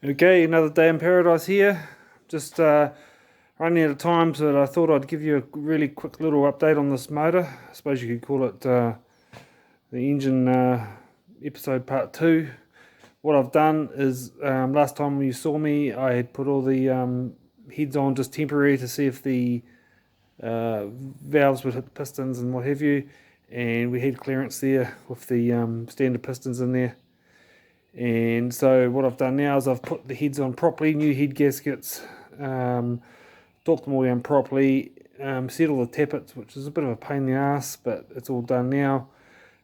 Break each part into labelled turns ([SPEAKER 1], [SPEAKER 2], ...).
[SPEAKER 1] Okay, another day in paradise here. Just running out of time, so I thought I'd give you a really quick little update on this motor. I suppose you could call it the engine episode part 2. What I've done is, last time you saw me, I had put all the heads on just temporary to see if the valves would hit the pistons and what have you. And we had clearance there with the standard pistons in there. And so what I've done now is I've put the heads on properly, new head gaskets, docked them all down properly, set all the tappets, which is a bit of a pain in the ass, but it's all done now,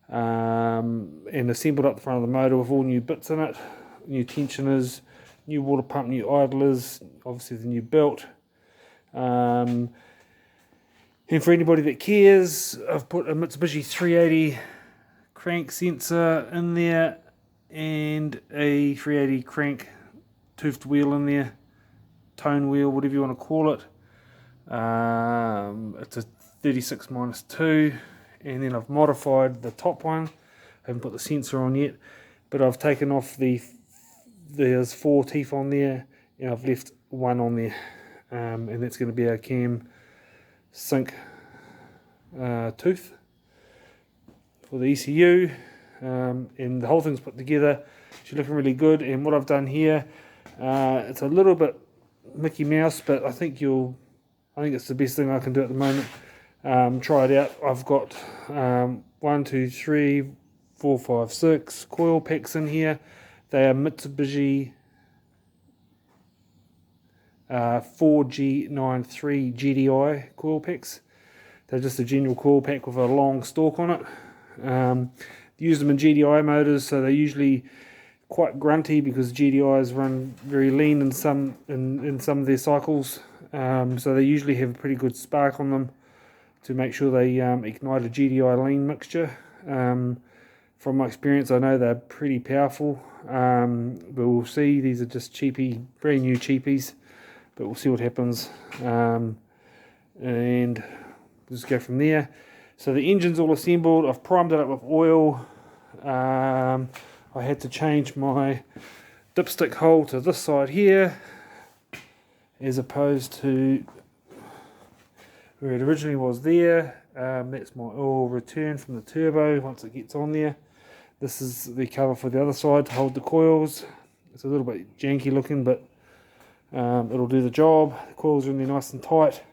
[SPEAKER 1] and assembled up the front of the motor with all new bits in it, new tensioners, new water pump, new idlers, obviously the new belt. And for anybody that cares, I've put a Mitsubishi 380 crank sensor in there, and a 380 crank toothed wheel in there, tone wheel, whatever you want to call it. It's a 36 minus 2, and then I've modified the top one. I haven't put the sensor on yet, but I've taken off there's 4 teeth on there, and I've left 1 on there, and that's going to be our cam sync tooth for the ECU. And the whole thing's put together. She's looking really good. And what I've done here, it's a little bit Mickey Mouse, but I think it's the best thing I can do at the moment. Try it out. I've got 1, 2, 3, 4, 5, 6 coil packs in here. They are Mitsubishi 4G93 GDI coil packs. They're just a general coil pack with a long stalk on it. Use them in GDI motors, so they're usually quite grunty because GDIs run very lean in some of their cycles. So they usually have a pretty good spark on them to make sure they ignite a GDI lean mixture. From my experience, I know they're pretty powerful, but we'll see. These are just brand new cheapies, but we'll see what happens, and we'll just go from there. So the engine's all assembled. I've primed it up with oil. I had to change my dipstick hole to this side here, as opposed to where it originally was there. That's my oil return from the turbo once it gets on there. This is the cover for the other side to hold the coils. It's a little bit janky looking, but it'll do the job. The coils are in there nice and tight.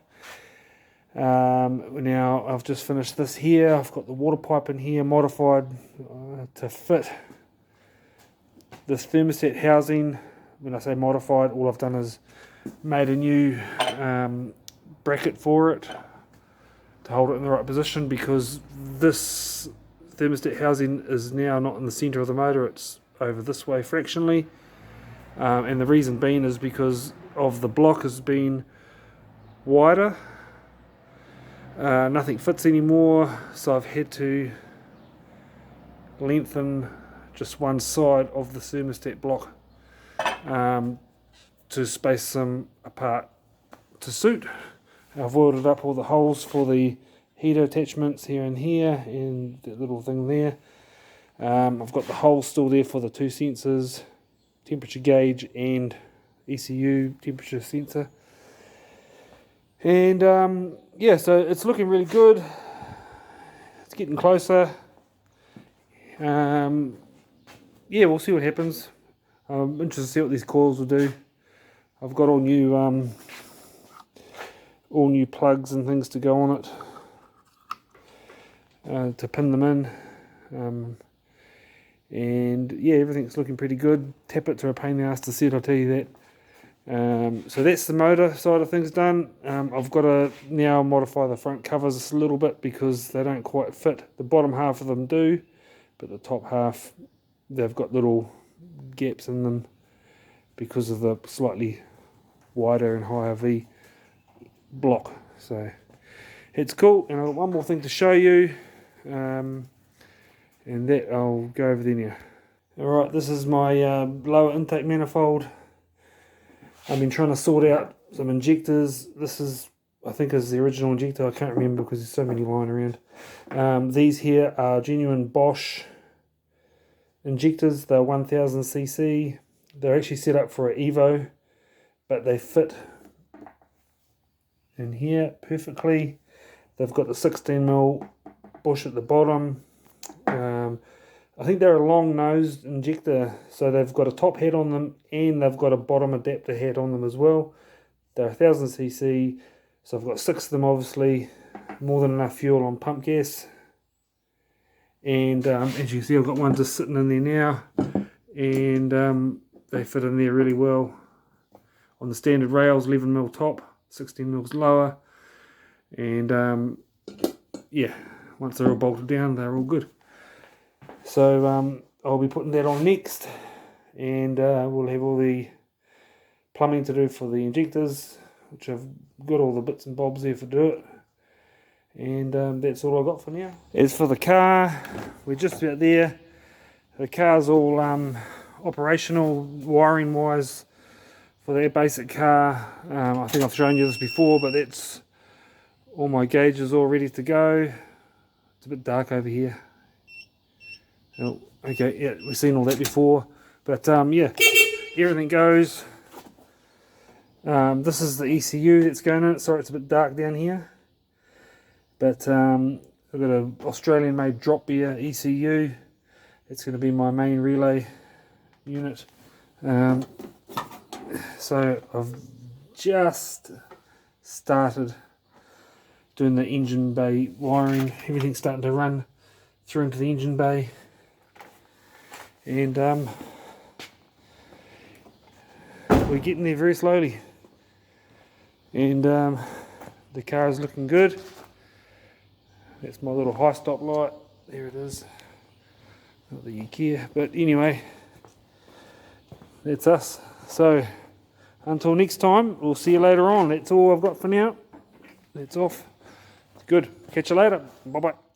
[SPEAKER 1] Now I've just finished this here. I've got the water pipe in here modified to fit this thermostat housing. When I say modified, all I've done is made a new bracket for it to hold it in the right position, because this thermostat housing is now not in the center of the motor, it's over this way fractionally, and the reason being is because of the block has been wider. Nothing fits anymore, so I've had to lengthen just one side of the thermostat block to space them apart to suit. I've welded up all the holes for the heater attachments here and here, and that little thing there. I've got the holes still there for the 2 sensors, temperature gauge and ECU temperature sensor. And yeah, so it's looking really good. It's getting closer. Yeah, we'll see what happens. I'm interested to see what these coils will do. I've got all new plugs and things to go on it, to pin them in. And yeah, everything's looking pretty good. Tappets are a pain in the ass to set, I'll tell you that. So that's the motor side of things done. I've got to now modify the front covers a little bit because they don't quite fit. The bottom half of them do, but the top half, they've got little gaps in them because of the slightly wider and higher V block. So it's cool. And I've got one more thing to show you, and that I'll go over there now. Alright, this is my lower intake manifold. I've been trying to sort out some injectors. This is, I think, is the original injector. I can't remember because there's so many lying around. These here are genuine Bosch injectors. They're 1000cc. They're actually set up for an Evo, but they fit in here perfectly. They've got the 16mm bush at the bottom. I think they're a long-nosed injector, so they've got a top head on them and they've got a bottom adapter head on them as well. They're 1000cc, so I've got 6 of them, obviously, more than enough fuel on pump gas. And as you can see, I've got one just sitting in there now, and they fit in there really well. On the standard rails, 11mm top, 16mm lower, and yeah, once they're all bolted down, they're all good. So I'll be putting that on next, and we'll have all the plumbing to do for the injectors, which I've got all the bits and bobs there for do it. And that's all I've got for now. As for the car, we're just about there. The car's all operational wiring wise for that basic car. I think I've shown you this before, but that's all my gauges all ready to go. It's a bit dark over here. Oh, okay, yeah, we've seen all that before, but yeah, everything goes. This is the ECU that's going in it. Sorry, it's a bit dark down here, but I've got an Australian made drop beer ECU. It's going to be my main relay unit. So I've just started doing the engine bay wiring. Everything's starting to run through into the engine bay, and we're getting there very slowly, and the car is looking good. That's my little high stop light, there it is, not that you care, but anyway, that's us. So until next time, we'll see you later on. That's all I've got for now. That's off. Good, catch you later, bye bye.